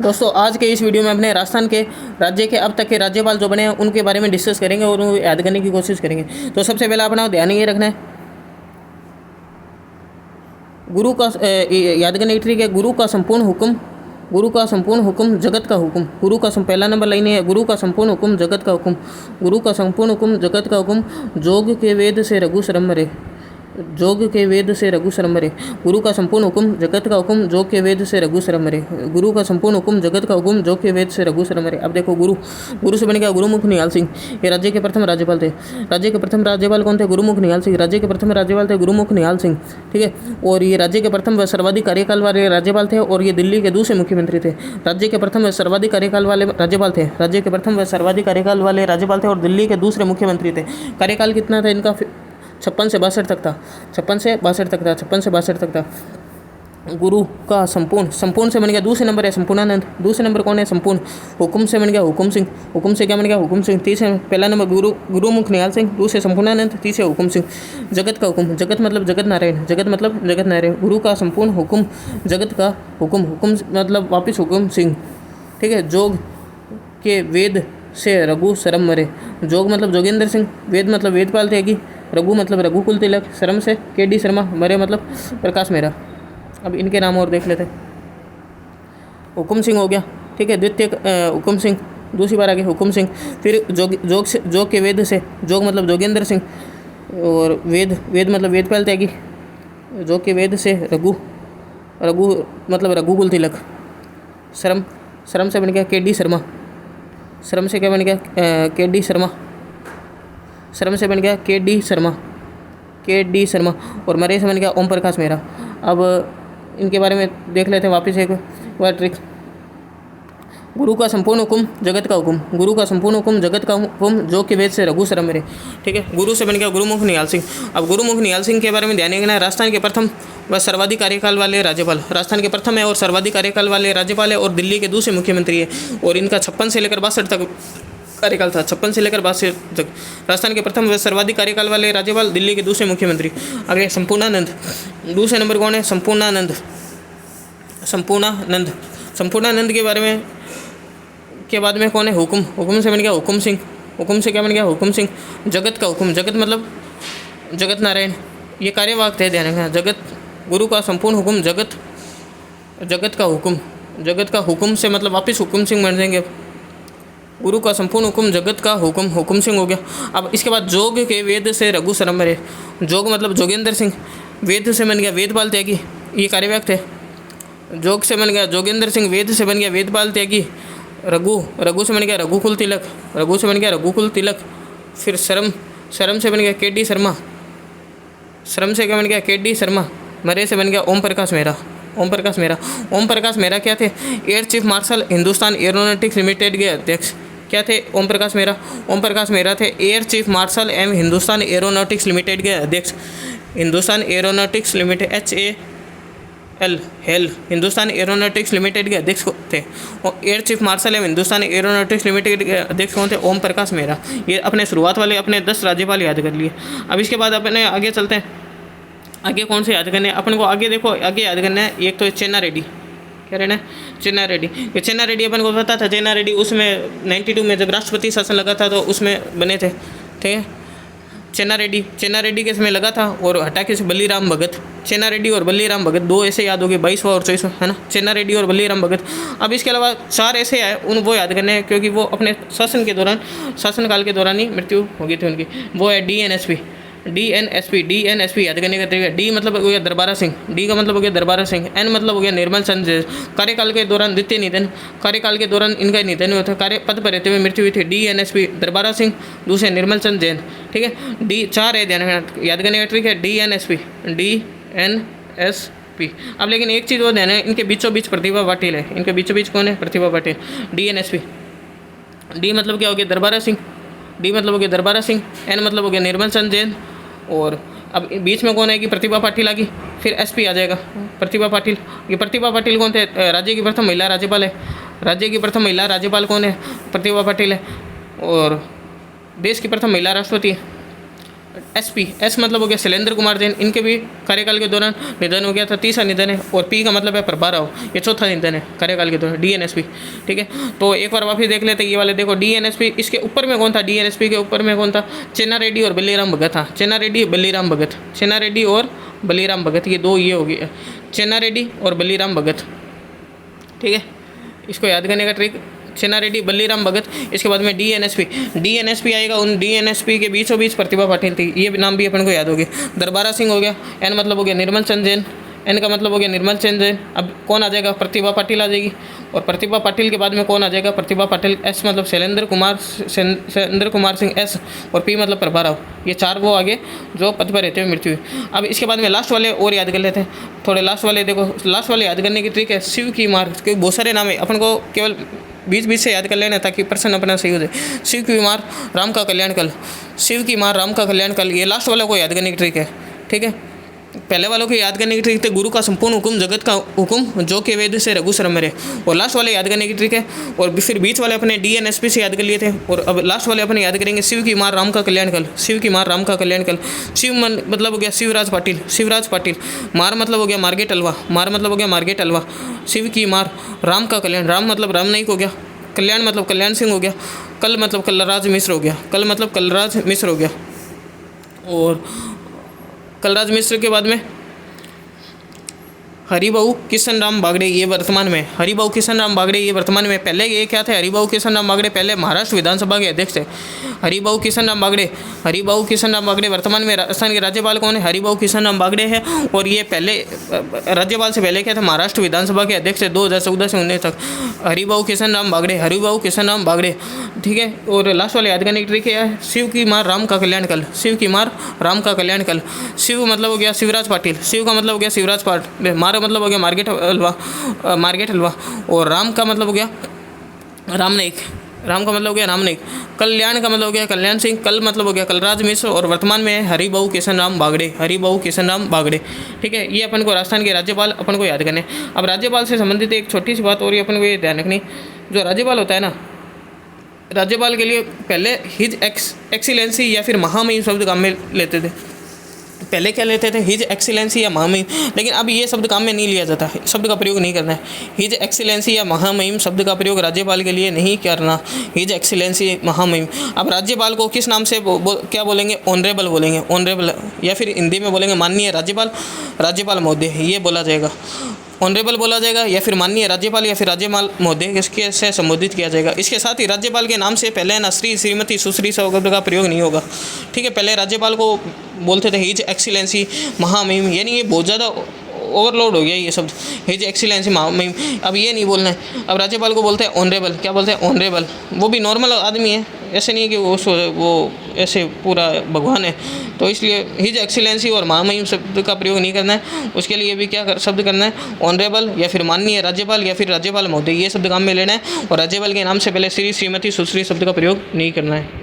दोस्तों आज के इस वीडियो में अपने राजस्थान के राज्य के अब तक के राज्यपाल जो बने हैं उनके बारे में डिस्कस करेंगे और उनको याद करने की कोशिश करेंगे। तो सबसे पहले अपना ध्यान ये रखना है, गुरु का याद करने की ट्रिक है, गुरु का संपूर्ण हुक्म जगत का हुक्म। गुरु का पहला नंबर लाइन है, गुरु का संपूर्ण हुक्म जगत का हुक्म। गुरु का संपूर्ण हुक्म जगत का हुक्म, जोग के वेद से रघु शर्म मरे। जोग के वेद से रघु शर्म मरे। गुरु का संपूर्ण हुक्म जगत का हुक्म, जोग के वेद से रघु शर्म मरे। गुरु का संपूर्ण हुक्म जगत का हुक्म, जोग के वेद से रघु शर्म मरे। अब देखो, गुरु से बन गया गुरुमुख निहाल सिंह। ये राज्य के प्रथम राज्यपाल थे। राज्य के प्रथम राज्यपाल कौन थे? गुरुमुख निहाल सिंह। राज्य के प्रथम राज्यपाल थे गुरुमुख निहाल सिंह, ठीक है। और ये राज्य के प्रथम व सर्वाधिक कार्यकाल वाले राज्यपाल थे और ये दिल्ली के दूसरे मुख्यमंत्री थे। राज्य के प्रथम व सर्वाधिक कार्यकाल वाले राज्यपाल थे। राज्य के प्रथम व सर्वाधिक कार्यकाल वाले राज्यपाल थे और दिल्ली के दूसरे मुख्यमंत्री थे। कार्यकाल कितना था इनका? 56 से 62 तक था। 56 से 62 तक था। गुरु का संपूर्ण से बन गया दूसरे नंबर है संपूर्णानंद। दूसरे नंबर कौन है? संपूर्ण। हुकुम से बन गया हुकुम सिंह। हुकुम से क्या बन गया? हुकुम सिंह। तीसरे पहला नंबर गुरुमुख निहाल सिंह, दूसरे संपूर्णानंद, तीसरे हुकुम सिंह। जगत का हुकुम, जगत मतलब जगत नारायण। जगत मतलब जगत नारायण। गुरु का संपूर्ण हुकुम जगत का हुकुम, हुकुम मतलब वापिस हुकुम सिंह, ठीक है। जोग के वेद से रघु शर्म मरे। जोग मतलब जोगेंद्र सिंह, वेद मतलब वेदपाल त्यागी, रघु मतलब रघुकुल तिलक, शर्म से के.डी. शर्मा, मरे मतलब प्रकाश मेहरा। अब इनके नाम और देख लेते। हुकुम सिंह हो गया, ठीक है, द्वितीय हुकुम सिंह, दूसरी बार आगे हुकुम सिंह। फिर जोग के वेद से, जोग मतलब जोगेंद्र सिंह और वेद मतलब वेदपाल त्यागी। जोग के वेद से रघु मतलब रघुकुल तिलक। शर्म से बन गया के.डी. शर्मा। शर्म से क्या बन गया? के.डी. शर्मा। शर्म से बन गया के.डी. शर्मा और मरे से बन गया ओम प्रकाश मेहरा। अब इनके बारे में देख लेते हैं वापस एक बार ट्रिक। गुरु का संपूर्ण हुक्म जगत का हुक्म। गुरु का संपूर्ण हुक्म जगत का हुक्म, जो के वेद से रघु शर्म मेरे, ठीक है। गुरु से बन गया गुरुमुख निहाल सिंह। अब गुरुमुख निहाल सिंह के बारे में ध्यान रखना है, राजस्थान के प्रथम व सर्वाधिक कार्यकाल वाले राज्यपाल। राजस्थान के प्रथम है और सर्वाधिक कार्यकाल वाले राज्यपाल है और दिल्ली के दूसरे मुख्यमंत्री है। और इनका 56 से लेकर 62 तक कार्यकाल था। 56 से लेकर 62 तक। राजस्थान के प्रथम व सर्वाधिक कार्यकाल वाले राज्यपाल, दिल्ली के दूसरे मुख्यमंत्री। आगे संपूर्णानंद। दूसरे नंबर कौन है? संपूर्णानंद के बारे में के बाद में कौन है? हुकुम से बन गया हुकुम सिंह। हुकुम से क्या बन गया? हुकुम सिंह। जगत का हुकुम, जगत मतलब जगत नारायण। ये कार्यवाहक थे, ध्यान रखना। जगत, गुरु का संपूर्ण हुकुम जगत का हुकुम से मतलब वापिस हुकुम सिंह बन जाएंगे। गुरु का संपूर्ण हुक्म जगत का हुकुम सिंह हो गया। अब इसके बाद जोग के वेद से रघु शर्म मरे। जोग मतलब जोगेंद्र सिंह, वेद से बन गया वेदपाल त्यागी, ये कार्यवाहक थे। जोग से बन गया जोगेंद्र सिंह, वेद से बन गया वेदपाल त्यागी। रघु से बन गया रघुकुल तिलक। फिर शर्म से बन गया के.डी. शर्मा। शर्म से क्या बन गया? के.डी. शर्मा। मरे से बन गया ओम प्रकाश मेहरा। ओम प्रकाश मेहरा क्या थे? Air chief marshal Hindustan aeronautics limited के अध्यक्ष। क्या थे ओम प्रकाश मेहरा? थे एयर चीफ मार्शल एवं हिंदुस्तान एरोनॉटिक्स लिमिटेड के अध्यक्ष। Hindustan aeronautics limited HAL Hindustan aeronautics limited के अध्यक्ष थे। और एयर चीफ मार्शल एवं हिंदुस्तान एरोनॉटिक्स लिमिटेड के अध्यक्ष कौन थे? ओम प्रकाश मेहरा। ये अपने शुरुआत वाले अपने 10 राज्यपाल याद कर लिए। अब इसके बाद अपने आगे चलते हैं। आगे कौन से याद करने हैं अपन को? आगे देखो, आगे याद करना है एक तो चेन्ना रेड्डी। क्या रहना है? चेन्ना रेड्डी। ये चेन्ना रेड्डी अपन को पता था। चेन्ना रेड्डी उसमें 92 में जब राष्ट्रपति शासन लगा था तो उसमें बने थे, ठीक है। चेन्ना रेड्डी के समय लगा था और हटा के से बलीराम भगत। चेन्ना रेड्डी और बलीराम भगत दो ऐसे याद हो गए, 22वां और 24वां, है ना। चेन्ना रेड्डी और बलीराम भगत। अब इसके अलावा 4 ऐसे आए, वो याद करने हैं क्योंकि वो अपने शासनकाल के दौरान ही मृत्यु हो गई थी उनकी। वो है DNSP याद करने का तरीका। डी मतलब हो गया दरबारा सिंह। डी का मतलब हो गया दरबारा सिंह। एन मतलब हो गया निर्मल चंद जैन। कार्यकाल के दौरान द्वितीय निधन, कार्यकाल के दौरान इनका निधन हुआ था। कार्य पद पर रहते हुए मृत्यु हुई थी। DNSP दरबारा सिंह, दूसरे निर्मल चंद जैन, ठीक है। डी 4 है, ध्यान रखना, याद करने का ट्रिक है DNSP। अब लेकिन एक चीज़ वो ध्यान है, इनके बीचों बीच प्रतिभा पाटिल है। इनके बीचों बीच कौन है? प्रतिभा पाटिल। DNSP। डी मतलब क्या हो गया? दरबारा सिंह। एन मतलब हो गया निर्मल चंद जैन। और अब बीच में कौन है कि प्रतिभा पाटिल आ गई, फिर SP आ जाएगा प्रतिभा पाटिल। ये प्रतिभा पाटिल कौन थे? राज्य की प्रथम महिला राज्यपाल है। राज्य की प्रथम महिला राज्यपाल कौन है? प्रतिभा पाटिल है। और देश की प्रथम महिला राष्ट्रपति है। SP, S मतलब हो गया शैलेंद्र कुमार जैन, इनके भी कार्यकाल के दौरान निधन हो गया था, तीसरा निधन है। और P का मतलब है प्रभा राव, ये चौथा निधन है कार्यकाल के दौरान, DNSP। ठीक है, तो एक बार वापस देख लेते हैं ये वाले। देखो DNSP, इसके ऊपर में कौन था, DNSP के ऊपर में कौन था, चेन्ना रेड्डी और बलीराम भगत था। चेन्ना रेड्डी बलीराम भगत, चेन्ना रेड्डी और बलीराम भगत, ये दो ये हो गया, चेन्ना रेड्डी और बलीराम भगत। ठीक है, इसको याद करने का ट्रिक, चेन्ना रेड्डी बलीराम भगत। इसके बाद में DNSP आएगा, उन DNSP के बीचों बीच प्रतिभा पाटिल थी, ये नाम भी अपन को याद होगी। दरबारा सिंह हो गया, N मतलब हो गया निर्मल चंद जैन, N का मतलब हो गया निर्मल चंद जैन। अब कौन आ जाएगा, प्रतिभा पाटिल आ जाएगी। और प्रतिभा पाटिल के बाद में कौन आ जाएगा, प्रतिभा पाटिल। S मतलब शैलेंद्र कुमार सिंह S, और P मतलब प्रभा राव। ये चार वो आगे जो पद पर रहते हुए मृत्यु हुई। अब इसके बाद में लास्ट वाले और याद कर लेते हैं थोड़े। लास्ट वाले देखो, लास्ट वाले याद करने की ट्रिक है शिव की मार, क्योंकि बहुत सारे नाम है, अपन को केवल बीच से याद कर लेना ताकि प्रश्न अपना सही हो जाए। शिव की मार राम का कल्याण कल, शिव की मार राम का कल्याण कल, ये लास्ट वाला को याद करने की ट्रिक है। ठीक है, पहले वालों को याद करने की ट्रिक थे गुरु का संपूर्ण हुक्म जगत का हुक्म जो के वेद से रघु शर्म मेरे, और लास्ट वाले याद करने की ट्रिक है। और फिर बीच वाले अपने DNSP से याद कर लिए थे, और अब लास्ट वाले अपने याद करेंगे शिव की मार राम का कल्याण कल, शिव की मार राम का कल्याण कल। शिव मतलब हो गया शिवराज पाटिल, मार मतलब हो गया मार्गेट अलवा, मार मतलब हो गया मार्गेट अलवा। शिव की मार राम का कल्याण, राम मतलब राम नाईक हो गया, कल्याण मतलब कल्याण सिंह हो गया, कल मतलब कलराज मिश्र हो गया, कल मतलब कलराज मिश्र हो गया। और कलराज मिश्र के बाद में हरिबाऊ किशन राम बागड़े, ये वर्तमान में हरिबाऊ किशन राम बागड़े, ये वर्तमान में। पहले ये क्या थे, हरिबाऊ किशन राम बागड़े पहले महाराष्ट्र विधानसभा के अध्यक्ष थे। हरिबाऊ किशन राम बागड़े वर्तमान में राजस्थान के राज्यपाल कौन है, हरिबाऊ किशन राम बागड़े है। और ये पहले राज्यपाल से पहले क्या थे, महाराष्ट्र विधानसभा के अध्यक्ष थे 2014 से 19 तक। हरिबाऊ किशन राम बागड़े। ठीक है, और लास्ट वाले याद करने की ट्रिक है शिव की मार राम का कल्याण कल, शिव की मार राम का कल्याण कल। शिव मतलब हो गया शिवराज पाटिल, शिव का मतलब हो गया शिवराज पाटिल, मार मतलब हो गया मार्गेट हलवा, और राम का मतलब हो गया राम नाईक, राम का मतलब हो गया राम नाईक। कल्याण का मतलब हो गया कल्याण सिंह, कल मतलब हो गया कलराज मिश्र, और वर्तमान में है हरिबाऊ किशन राम बागड़े। ठीक है, ये अपन को राजस्थान के राज्यपाल अपन को याद करने। अब राज्यपाल से संबंधित एक छोटी सी बात और ये अपन को ये ध्यान रखनी, जो राज्यपाल होता है ना, राज्यपाल के लिए पहले हिज एक्सीलेंसी या फिर महामहिम शब्द काम में लेते थे। पहले क्या लेते थे, हिज एक्सीलेंसी या महामहिम, लेकिन अब ये शब्द काम में नहीं लिया जाता, शब्द का प्रयोग नहीं करना है। हिज एक्सीलेंसी या महामहिम शब्द का प्रयोग राज्यपाल के लिए नहीं करना, हिज एक्सीलेंसी महामहिम। अब राज्यपाल को किस नाम से क्या बोलेंगे, ऑनरेबल बोलेंगे, ऑनरेबल, या फिर हिंदी में बोलेंगे माननीय राज्यपाल महोदय, ये बोला जाएगा, ऑनरेबल बोला जाएगा, या फिर माननीय राज्यपाल या फिर राज्यपाल महोदय इसके से संबोधित किया जाएगा। इसके साथ ही राज्यपाल के नाम से पहले ना श्री, श्रीमती, सुश्री शब्द का प्रयोग नहीं होगा। ठीक है, पहले राज्यपाल को बोलते थे हिज एक्सीलेंसी महामहिम, यानी ये बहुत ज़्यादा ओवरलोड हो गया ये शब्द, हिज एक्सीलेंसी महामहिम। अब ये नहीं बोलना है, अब राज्यपाल को बोलते हैं ऑनरेबल। क्या बोलते हैं, ऑनरेबल। वो भी नॉर्मल आदमी है, ऐसे नहीं कि वो ऐसे पूरा भगवान है, तो इसलिए हिज एक्सीलेंसी और महामहिम शब्द का प्रयोग नहीं करना है। उसके लिए भी क्या शब्द करना है, ऑनरेबल या फिर माननीय राज्यपाल या फिर राज्यपाल महोदय, ये शब्द काम में लेना है। और राज्यपाल के नाम से पहले श्री, श्रीमती, सुश्री शब्द का प्रयोग नहीं करना है।